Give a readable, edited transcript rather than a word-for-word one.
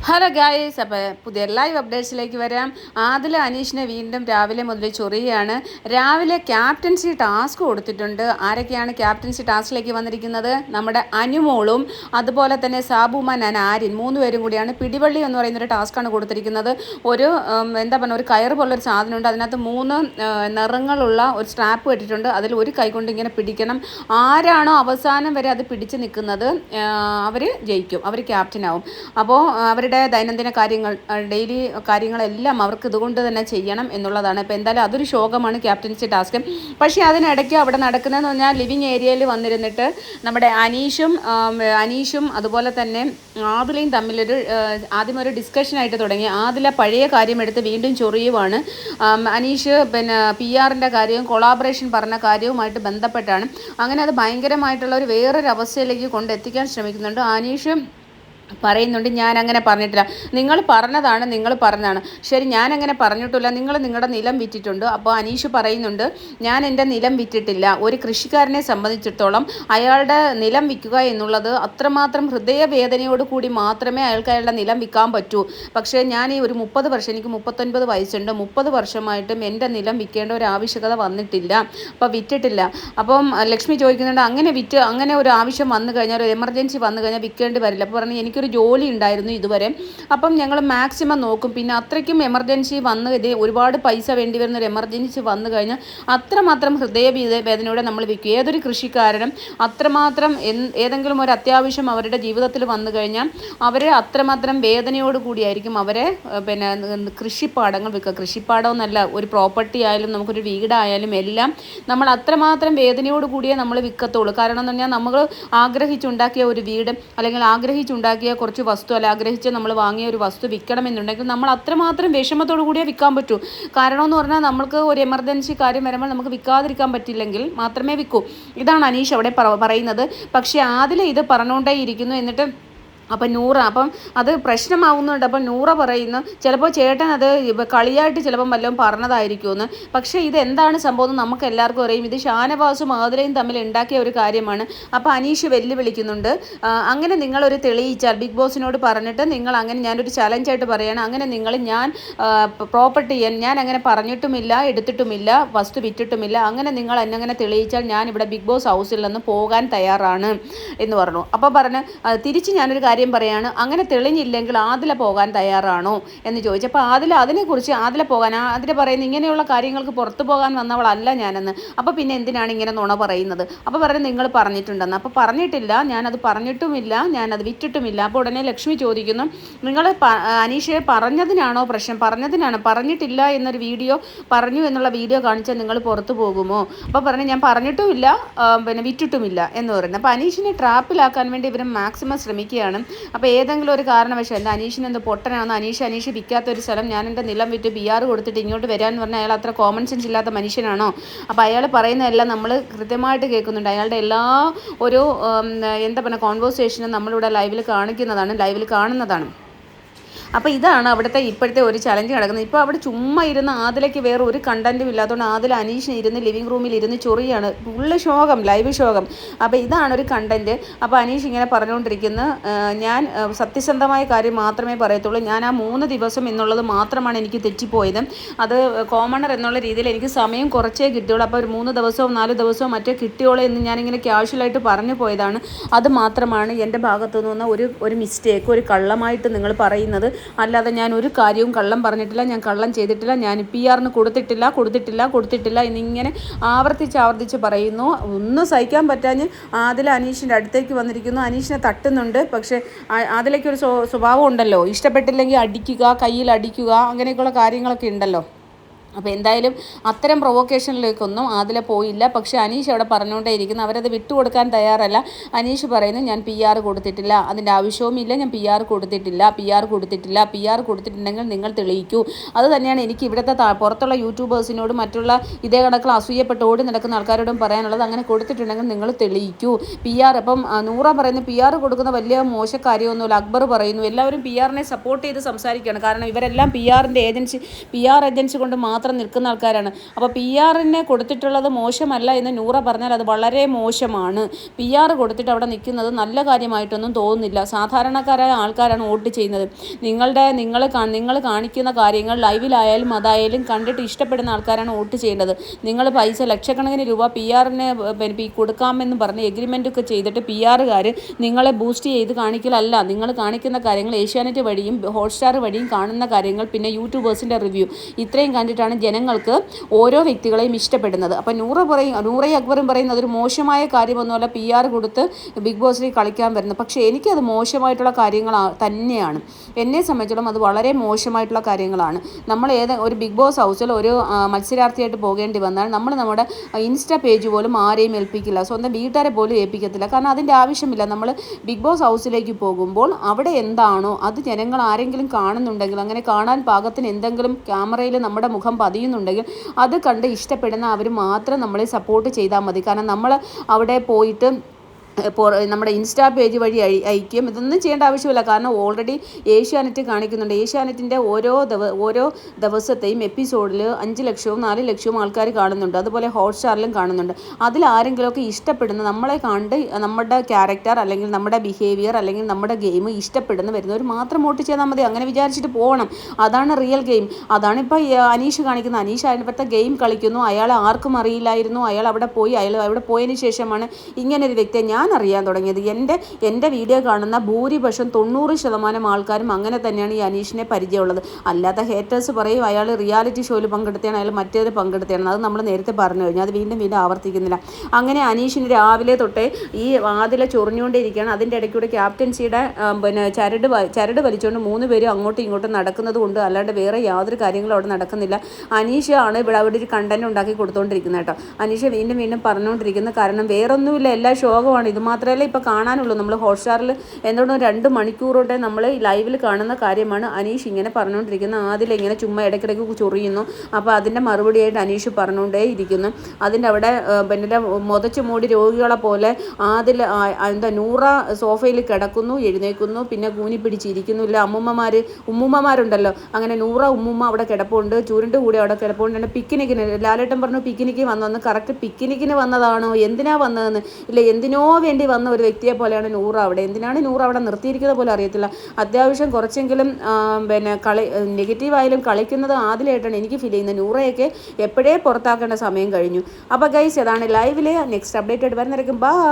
Hello guys, അപ്പോൾ പുതിയ live അപ്ഡേറ്റ്സിലേക്ക് വരാം. ആദില അനീഷിനെ വീണ്ടും രാവിലെ മുതൽ ചൊറിയാണ്. രാവിലെ ക്യാപ്റ്റൻസി ടാസ്ക് കൊടുത്തിട്ടുണ്ട്. ആരൊക്കെയാണ് ക്യാപ്റ്റൻസി ടാസ്കിലേക്ക് വന്നിരിക്കുന്നത്? നമ്മുടെ അനുമോളും അതുപോലെ തന്നെ സാബുമാൻ ആര്യൻ, 3 പേരും കൂടിയാണ്. പിടിവള്ളി എന്ന് പറയുന്നൊരു ടാസ്ക്കാണ് കൊടുത്തിരിക്കുന്നത്. ഒരു ഒരു കയറ് പോലൊരു സാധനമുണ്ട്. അതിനകത്ത് 3 നിറങ്ങളുള്ള ഒരു സ്ട്രാപ്പ് കെട്ടിട്ടുണ്ട്. അതിൽ ഒരു കൈ കൊണ്ട് ഇങ്ങനെ പിടിക്കണം. ആരാണോ അവസാനം വരെ അത് പിടിച്ച് നിൽക്കുന്നത് അവർ ജയിക്കും, അവർ ക്യാപ്റ്റനാവും. അപ്പോൾ അവരുടെ ദൈനംദിന കാര്യങ്ങൾ, ഡെയിലി കാര്യങ്ങളെല്ലാം അവർക്ക് ഇതുകൊണ്ട് തന്നെ ചെയ്യണം എന്നുള്ളതാണ്. ഇപ്പോൾ എന്തായാലും അതൊരു ശോകമാണ് ക്യാപ്റ്റൻസി ടാസ്ക്. പക്ഷേ അതിനിടയ്ക്ക് അവിടെ നടക്കുന്നതെന്ന് പറഞ്ഞാൽ ലിവിങ് ഏരിയയിൽ വന്നിരുന്നിട്ട് നമ്മുടെ അനീഷും അതുപോലെ തന്നെ ആദിലയും തമ്മിലൊരു ആദ്യം ഒരു ഡിസ്കഷനായിട്ട് തുടങ്ങി. ആദില പഴയ കാര്യം എടുത്ത് വീണ്ടും ചൊറിയുവാണ്. അനീഷ് PR-ൻ്റെ കാര്യവും കൊളാബറേഷൻ പറഞ്ഞ കാര്യവുമായിട്ട് ബന്ധപ്പെട്ടാണ്. അങ്ങനെ അത് ഭയങ്കരമായിട്ടുള്ള ഒരു വേറൊരു അവസ്ഥയിലേക്ക് കൊണ്ടെത്തിക്കാൻ ശ്രമിക്കുന്നുണ്ട്. അനീഷ് പറയുന്നുണ്ട്, ഞാൻ അങ്ങനെ പറഞ്ഞിട്ടില്ല, നിങ്ങൾ പറഞ്ഞതാണ്. ശരി, ഞാൻ അങ്ങനെ പറഞ്ഞിട്ടില്ല, നിങ്ങളുടെ നിലം വിറ്റിട്ടുണ്ട്. അപ്പോൾ അനീഷ് പറയുന്നുണ്ട്, ഞാൻ എൻ്റെ നിലം വിറ്റിട്ടില്ല. ഒരു കൃഷിക്കാരനെ സംബന്ധിച്ചിടത്തോളം അയാളുടെ നിലം വിൽക്കുക എന്നുള്ളത് അത്രമാത്രം ഹൃദയവേദനയോട് കൂടി മാത്രമേ അയാളുടെ നിലം വിൽക്കാൻ പറ്റൂ. പക്ഷേ ഞാൻ ഈ ഒരു 30 വർഷം, എനിക്ക് 39 വയസ്സുണ്ട്, 30 വർഷമായിട്ടും എൻ്റെ നിലം വിൽക്കേണ്ട ഒരു ആവശ്യകത വന്നിട്ടില്ല, അപ്പോൾ വിറ്റിട്ടില്ല. അപ്പം ലക്ഷ്മി ചോദിക്കുന്നുണ്ട്, അങ്ങനെ ഒരു ആവശ്യം വന്നു കഴിഞ്ഞാൽ, ഒരു എമർജൻസി വന്നു കഴിഞ്ഞാൽ വിൽക്കേണ്ടി വരില്ല. അപ്പോൾ പറഞ്ഞു, എനിക്കൊരു ജോലി ഉണ്ടായിരുന്നു ഇതുവരെ, അപ്പം ഞങ്ങൾ മാക്സിമം നോക്കും. പിന്നെ അത്രയ്ക്കും എമർജൻസി വന്നു, ഒരുപാട് പൈസ വേണ്ടി വരുന്ന ഒരു എമർജൻസി വന്നു കഴിഞ്ഞാൽ അത്രമാത്രം വേദനയോടെ നമ്മൾ വിൽക്കും. ഏതൊരു കൃഷിക്കാരനും അത്രമാത്രം ഏതെങ്കിലും ഒരു അത്യാവശ്യം അവരുടെ ജീവിതത്തിൽ വന്നു കഴിഞ്ഞാൽ അവരെ അത്രമാത്രം വേദനയോട് കൂടിയായിരിക്കും അവരെ കൃഷിപ്പാടങ്ങൾ വിൽക്കുക. കൃഷിപ്പാടമെന്നല്ല, ഒരു പ്രോപ്പർട്ടി ആയാലും നമുക്കൊരു വീടായാലും എല്ലാം നമ്മൾ അത്രമാത്രം വേദനയോട് കൂടിയേ നമ്മൾ വിൽക്കത്തുള്ളൂ. കാരണം എന്ന് പറഞ്ഞാൽ നമ്മൾ ആഗ്രഹിച്ചുണ്ടാക്കിയ ഒരു വീട്, അല്ലെങ്കിൽ ആഗ്രഹിച്ചുണ്ടാക്കിയ കുറച്ച് വസ്തു, അല്ല ആഗ്രഹിച്ച് നമ്മൾ വാങ്ങിയ ഒരു വസ്തു വിൽക്കണമെന്നുണ്ടെങ്കിൽ നമ്മൾ അത്രമാത്രം വിഷമത്തോടു കൂടിയേ വിൽക്കാൻ പറ്റൂ. കാരണം എന്ന് പറഞ്ഞാൽ നമ്മൾക്ക് ഒരു എമർജൻസി കാര്യം വരുമ്പോൾ നമുക്ക് വിൽക്കാതിരിക്കാൻ പറ്റില്ലെങ്കിൽ മാത്രമേ വിൽക്കൂ. ഇതാണ് അനീഷ് അവിടെ പറയുന്നത്. പക്ഷേ ആദില ഇത് പറഞ്ഞുകൊണ്ടേ ഇരിക്കുന്നു. എന്നിട്ട് അപ്പം അത് പ്രശ്നമാവുന്നുണ്ട്. അപ്പം നൂറ പറയുന്നു, ചിലപ്പോൾ ചേട്ടൻ അത് കളിയായിട്ട് ചിലപ്പം വല്ലതും പറഞ്ഞതായിരിക്കുമെന്ന്. പക്ഷേ ഇതെന്താണ് സംഭവം എന്ന് നമുക്ക് എല്ലാവർക്കും അറിയും. ഇത് ഷാനവാസും ആദിലയും തമ്മിൽ ഉണ്ടാക്കിയ ഒരു കാര്യമാണ്. അപ്പോൾ അനീഷ് വെല്ലുവിളിക്കുന്നുണ്ട്, അങ്ങനെ നിങ്ങളൊരു തെളിയിച്ചാൽ, ബിഗ് ബോസിനോട് പറഞ്ഞിട്ട് നിങ്ങൾ അങ്ങനെ, ഞാനൊരു ചലഞ്ചായിട്ട് പറയുകയാണ്, അങ്ങനെ ഞാൻ പ്രോപ്പർട്ടി ഞാൻ അങ്ങനെ പറഞ്ഞിട്ടുമില്ല, എടുത്തിട്ടുമില്ല, വസ്തു വിറ്റിട്ടുമില്ല, അങ്ങനെ നിങ്ങൾ എന്നെ തെളിയിച്ചാൽ ഞാൻ ഇവിടെ ബിഗ് ബോസ് ഹൗസിൽ നിന്ന് പോകാൻ തയ്യാറാണ് എന്ന് പറഞ്ഞു. അപ്പോൾ തിരിച്ച് ഞാനൊരു കാര്യം പറയാണ്, അങ്ങനെ തെളിഞ്ഞില്ലെങ്കിൽ ആദില പോകാൻ തയ്യാറാണോ എന്ന് ചോദിച്ചപ്പോൾ അതിനെക്കുറിച്ച് ആദില പറയുന്നത്, ഇങ്ങനെയുള്ള കാര്യങ്ങൾക്ക് പുറത്തു പോകാൻ വന്നവളല്ല ഞാനെന്ന്. അപ്പോൾ പിന്നെ എന്തിനാണ് ഇങ്ങനെ നുണ പറയുന്നത്? അപ്പോൾ പറഞ്ഞു, നിങ്ങൾ പറഞ്ഞിട്ടുണ്ടെന്ന്. അപ്പോൾ പറഞ്ഞിട്ടില്ല, ഞാനത് പറഞ്ഞിട്ടുമില്ല, ഞാനത് വിറ്റിട്ടുമില്ല. അപ്പോൾ ഉടനെ ലക്ഷ്മി ചോദിക്കുന്നു, നിങ്ങൾ അനീഷയെ പറഞ്ഞതിനാണോ പ്രശ്നം? പറഞ്ഞിട്ടില്ല എന്നൊരു വീഡിയോ, പറഞ്ഞു എന്നുള്ള വീഡിയോ കാണിച്ചാൽ നിങ്ങൾ പുറത്തു പോകുമോ? അപ്പോൾ പറഞ്ഞു, ഞാൻ പറഞ്ഞിട്ടുമില്ല, വിറ്റിട്ടുമില്ല എന്ന് പറയുന്നത്. അപ്പോൾ അനീഷിനെ ട്രാപ്പിലാക്കാൻ വേണ്ടി ഇവർ മാക്സിമം ശ്രമിക്കുകയാണ്. അപ്പോൾ ഏതെങ്കിലും ഒരു കാരണവശാൽ എൻ്റെ അനീഷിന് എന്ത് പൊട്ടനാണെന്ന്, അനീഷ് വിൽക്കാത്തൊരു സ്ഥലം ഞാൻ എൻ്റെ നിലം വിറ്റ് PR കൊടുത്തിട്ട് ഇങ്ങോട്ട് വരാമെന്ന് പറഞ്ഞാൽ അയാൾ അത്ര കോമൺ സെൻസ് ഇല്ലാത്ത മനുഷ്യനാണോ? അപ്പോൾ അയാൾ പറയുന്നതെല്ലാം നമ്മൾ കൃത്യമായിട്ട് കേൾക്കുന്നുണ്ട്. അയാളുടെ എല്ലാ ഒരു കോൺവെർസേഷനും നമ്മളിവിടെ ലൈവിൽ കാണുന്നതാണ്. അപ്പോൾ ഇതാണ് അവിടുത്തെ ഇപ്പോഴത്തെ ഒരു ചലഞ്ച് നടക്കുന്നത്. ഇപ്പോൾ അവിടെ ചുമ്മാ ഇരുന്ന് ആദിലയ്ക്ക് വേറെ ഒരു കണ്ടൻറ്റും ഇല്ലാത്തതുകൊണ്ട് ആദില അനീഷിന് ഇരുന്ന് ലിവിങ് റൂമിൽ ഇരുന്ന് ചൊറിയാണ്, ഫുള്ള് ശോകം, ലൈവ് ശോകം. അപ്പോൾ ഇതാണ് ഒരു കണ്ടൻറ്റ്. അപ്പോൾ അനീഷ് ഇങ്ങനെ പറഞ്ഞുകൊണ്ടിരിക്കുന്നു, ഞാൻ സത്യസന്ധമായ കാര്യം മാത്രമേ പറയത്തുള്ളൂ, ഞാൻ ആ 3 ദിവസം എന്നുള്ളത് മാത്രമാണ് എനിക്ക് തെറ്റിപ്പോയത്. അത് കോമണർ എന്നുള്ള രീതിയിൽ എനിക്ക് സമയം കുറച്ചേ കിട്ടിയുള്ളൂ. അപ്പോൾ ഒരു 3 ദിവസവും 4 ദിവസവും മറ്റേ കിട്ടിയോളൂ എന്ന് ഞാനിങ്ങനെ ക്യാഷ്വലായിട്ട് പറഞ്ഞു പോയതാണ്. അത് മാത്രമാണ് എൻ്റെ ഭാഗത്തു നിന്ന് ഒരു മിസ്റ്റേക്ക്, ഒരു കള്ളമായിട്ട് നിങ്ങൾ പറയുന്നത്. അല്ലാതെ ഞാൻ ഒരു കാര്യവും കള്ളം പറഞ്ഞിട്ടില്ല, ഞാൻ കള്ളം ചെയ്തിട്ടില്ല, ഞാൻ PR-ന് കൊടുത്തിട്ടില്ല എന്നിങ്ങനെ ആവർത്തിച്ച് പറയുന്നു. ഒന്നും സഹിക്കാൻ പറ്റാഞ്ഞ് ആദില അനീഷിൻ്റെ അടുത്തേക്ക് വന്നിരിക്കുന്നു. അനീഷിനെ തട്ടുന്നുണ്ട്. പക്ഷേ ആദിലയ്ക്ക് ഒരു സ്വഭാവം ഉണ്ടല്ലോ, ഇഷ്ടപ്പെട്ടില്ലെങ്കിൽ അടിക്കുക, കയ്യിൽ അടിക്കുക, അങ്ങനെയൊക്കെയുള്ള കാര്യങ്ങളൊക്കെ ഉണ്ടല്ലോ. അപ്പോൾ എന്തായാലും അത്തരം പ്രൊവോക്കേഷനിലേക്കൊന്നും ആദില പോയില്ല. പക്ഷേ അനീഷ് അവിടെ പറഞ്ഞുകൊണ്ടേ ഇരിക്കുന്നു, അവരത് വിട്ടുകൊടുക്കാൻ തയ്യാറല്ല. അനീഷ് പറയുന്നു, ഞാൻ PR കൊടുത്തിട്ടില്ല, അതിൻ്റെ ആവശ്യവും ഇല്ല, ഞാൻ PR കൊടുത്തിട്ടുണ്ടെങ്കിൽ നിങ്ങൾ തെളിയിക്കൂ. അത് തന്നെയാണ് എനിക്ക് ഇവിടുത്തെ പുറത്തുള്ള യൂട്യൂബേഴ്സിനോടും മറ്റുള്ള ഇതേ കണക്കിൽ അസൂയപ്പെട്ട് ഓടി നടക്കുന്ന ആൾക്കാരോടും പറയാനുള്ളത്, അങ്ങനെ കൊടുത്തിട്ടുണ്ടെങ്കിൽ നിങ്ങൾ തെളിയിക്കൂ. അപ്പം നൂറ പറയുന്നു, PR കൊടുക്കുന്ന വലിയ മോശക്കാര്യമൊന്നുമില്ല. അക്ബർ പറയുന്നു, എല്ലാവരും PR-നെ സപ്പോർട്ട് ചെയ്ത് സംസാരിക്കുകയാണ്. കാരണം ഇവരെല്ലാം PR ഏജൻസി കൊണ്ട് മാത്രം മാത്രം നിൽക്കുന്ന ആൾക്കാരാണ്. അപ്പോൾ PR കൊടുത്തിട്ടുള്ളത് മോശമല്ല എന്ന് നൂറ പറഞ്ഞാൽ അത് വളരെ മോശമാണ്. PR കൊടുത്തിട്ട് അവിടെ നിൽക്കുന്നത് നല്ല കാര്യമായിട്ടൊന്നും തോന്നുന്നില്ല. സാധാരണക്കാരായ ആൾക്കാരാണ് വോട്ട് ചെയ്യുന്നത്. നിങ്ങൾ കാണിക്കുന്ന കാര്യങ്ങൾ ലൈവിലായാലും അതായാലും കണ്ടിട്ട് ഇഷ്ടപ്പെടുന്ന ആൾക്കാരാണ് വോട്ട് ചെയ്യേണ്ടത്. നിങ്ങൾ പൈസ ലക്ഷക്കണക്കിന് രൂപ PR കൊടുക്കാമെന്ന് പറഞ്ഞ് എഗ്രിമെൻ്റ് ഒക്കെ ചെയ്തിട്ട് PR നിങ്ങളെ ബൂസ്റ്റ് ചെയ്ത് കാണിക്കലല്ല. നിങ്ങൾ കാണിക്കുന്ന കാര്യങ്ങൾ ഏഷ്യാനെറ്റ് വഴിയും ഹോട്ട്സ്റ്റാർ വഴിയും കാണുന്ന കാര്യങ്ങൾ, പിന്നെ യൂട്യൂബേഴ്സിൻ്റെ റിവ്യൂ, ഇത്രയും കണ്ടിട്ടാണ് ജനങ്ങൾക്ക് ഓരോ വ്യക്തികളെയും ഇഷ്ടപ്പെടുന്നത്. അപ്പോൾ നൂറയും അക്ബറും പറയുന്നത് ഒരു മോശമായ കാര്യമൊന്നുമല്ല PR കൊടുത്ത് ബിഗ് ബോസിൽ കളിക്കാൻ വരുന്നത്. പക്ഷേ എനിക്കത് മോശമായിട്ടുള്ള കാര്യങ്ങൾ തന്നെയാണ്. എന്നെ സംബന്ധിച്ചിടത്തോളം അത് വളരെ മോശമായിട്ടുള്ള കാര്യങ്ങളാണ്. നമ്മൾ ഒരു ബിഗ് ബോസ് ഹൗസിൽ ഒരു മത്സരാർത്ഥിയായിട്ട് പോകേണ്ടി വന്നാൽ നമ്മുടെ ഇൻസ്റ്റാ പേജ് പോലും ആരെയും ഏൽപ്പിക്കില്ല, സ്വന്തം വീട്ടുകാരെ പോലും ഏൽപ്പിക്കത്തില്ല. കാരണം അതിൻ്റെ ആവശ്യമില്ല. നമ്മൾ ബിഗ് ബോസ് ഹൗസിലേക്ക് പോകുമ്പോൾ അവിടെ എന്താണോ അത് ജനങ്ങൾ ആരെങ്കിലും കാണുന്നുണ്ടെങ്കിൽ, അങ്ങനെ കാണാൻ പാകത്തിന് എന്തെങ്കിലും ക്യാമറയിൽ നമ്മുടെ മുഖം പതിയുന്നുണ്ടെങ്കിൽ അത് കണ്ട് ഇഷ്ടപ്പെടുന്ന അവർ മാത്രം നമ്മളെ സപ്പോർട്ട് ചെയ്താൽ മതി. കാരണം നമ്മൾ അവിടെ പോയിട്ട് നമ്മുടെ ഇൻസ്റ്റാ പേജ് വഴി അയക്കും, ഇതൊന്നും ചെയ്യേണ്ട ആവശ്യമില്ല. കാരണം ഓൾറെഡി ഏഷ്യാനെറ്റ് കാണിക്കുന്നുണ്ട്. ഏഷ്യാനെറ്റിൻ്റെ ഓരോ ദിവസത്തെയും എപ്പിസോഡിൽ 5 ലക്ഷവും 4 ലക്ഷവും ആൾക്കാർ കാണുന്നുണ്ട്. അതുപോലെ ഹോട്ട്സ്റ്റാറിലും കാണുന്നുണ്ട്. അതിലാരെങ്കിലുമൊക്കെ ഇഷ്ടപ്പെടുന്ന, നമ്മളെ കണ്ട് നമ്മുടെ ക്യാരക്ടർ അല്ലെങ്കിൽ നമ്മുടെ ബിഹേവിയർ അല്ലെങ്കിൽ നമ്മുടെ ഗെയിം ഇഷ്ടപ്പെടുന്ന വരുന്നവർ മാത്രം വോട്ട് ചെയ്താൽ മതി. അങ്ങനെ വിചാരിച്ചിട്ട് പോകണം. അതാണ് റിയൽ ഗെയിം. അതാണിപ്പോൾ അനീഷ് കാണിക്കുന്നത്. അനീഷ് അതിനകത്തെ ഗെയിം കളിക്കുന്നു. അയാൾ ആർക്കും അറിയില്ലായിരുന്നു. അയാൾ അവിടെ പോയതിന് ശേഷമാണ് ഇങ്ങനൊരു വ്യക്തിയെ ഞാൻ അറിയാൻ തുടങ്ങിയത്. എൻ്റെ വീഡിയോ കാണുന്ന ഭൂരിപക്ഷം 90% ആൾക്കാരും അങ്ങനെ തന്നെയാണ് ഈ അനീഷിനെ പരിചയമുള്ളത്. അല്ലാത്ത ഹേറ്റേഴ്സ് പറയും അയാൾ റിയാലിറ്റി ഷോയിൽ പങ്കെടുത്തതാണ്, അയാൾ മറ്റേത് പങ്കെടുത്തതാണ്. അത് നമ്മൾ നേരത്തെ പറഞ്ഞു കഴിഞ്ഞു, അത് വീണ്ടും ആവർത്തിക്കുന്നില്ല. അങ്ങനെ അനീഷിന് രാവിലെ തൊട്ടേ ഈ വാതിലെ ചൊറിഞ്ഞുകൊണ്ടിരിക്കുകയാണ്. അതിൻ്റെ ഇടയ്ക്കൂടെ ക്യാപ്റ്റൻസിയുടെ ചരട് വലിച്ചുകൊണ്ട് 3 പേരും അങ്ങോട്ടും ഇങ്ങോട്ടും നടക്കുന്നത് കൊണ്ട്, അല്ലാണ്ട് വേറെ യാതൊരു കാര്യങ്ങളും അവിടെ നടക്കുന്നില്ല. അനീഷാണ് ഇവിടെ ഒരു കണ്ടന്റ് ഉണ്ടാക്കി കൊടുത്തുകൊണ്ടിരിക്കുന്നത് കേട്ടോ. അനീഷ വീണ്ടും പറഞ്ഞുകൊണ്ടിരിക്കുന്നത്. കാരണം വേറൊന്നുമില്ല, എല്ലാ ശോകമാണ്. ഇത് മാത്രമല്ല ഇപ്പോൾ കാണാനുള്ളൂ. നമ്മൾ ഹോട്ട്സ്റ്റാറിൽ എന്തുകൊണ്ടും 2 മണിക്കൂർ തൊട്ടേ നമ്മൾ ലൈവിൽ കാണുന്ന കാര്യമാണ് അനീഷ് ഇങ്ങനെ പറഞ്ഞുകൊണ്ടിരിക്കുന്നത്. ഇങ്ങനെ ചുമ്മാ ഇടയ്ക്കിടയ്ക്ക് ചൊറിയുന്നു. അപ്പോൾ അതിൻ്റെ മറുപടിയായിട്ട് അനീഷ് പറഞ്ഞുകൊണ്ടേ ഇരിക്കുന്നു. അതിൻ്റെ അവിടെ പിന്നെ മുതച്ചു മൂടി രോഗികളെ പോലെ നൂറ സോഫയിൽ കിടക്കുന്നു, എഴുന്നേക്കുന്നു, പിന്നെ കൂനി പിടിച്ചിരിക്കുന്നില്ല. ഉമ്മുമ്മമാരുണ്ടല്ലോ, അങ്ങനെ നൂറ ഉമ്മുമ്മ അവിടെ കിടപ്പുണ്ട്, ചുരുണ്ട് കൂടി അവിടെ കിടപ്പുണ്ട്. പിക്നിക്കിന് ലാലേട്ടൻ പറഞ്ഞു പിക്നിക്ക് വന്നതെന്ന്. കറക്റ്റ് പിക്നിക്കിന് വന്നതാണോ, എന്തിനാ വന്നതെന്ന് ഇല്ല, എന്തിനോ വേണ്ടി വന്ന ഒരു വ്യക്തിയെ പോലെയാണ് നൂറ അവിടെ. എന്തിനാണ് നൂറ അവിടെ നിർത്തിയിരിക്കുന്നത് പോലും അറിയത്തില്ല. അത്യാവശ്യം കുറച്ചെങ്കിലും നെഗറ്റീവായാലും കളിക്കുന്നത് ആദിലായിട്ടാണ് എനിക്ക് ഫീൽ ചെയ്യുന്നത്. നൂറയൊക്കെ എപ്പോഴേ പുറത്താക്കേണ്ട സമയം കഴിഞ്ഞു. അപ്പോൾ ഗൈസ്, അതാണ് ലൈവിലെ നെക്സ്റ്റ് അപ്ഡേറ്റ് ആയിട്ട് വരുന്നതായിരിക്കും. ബൈ.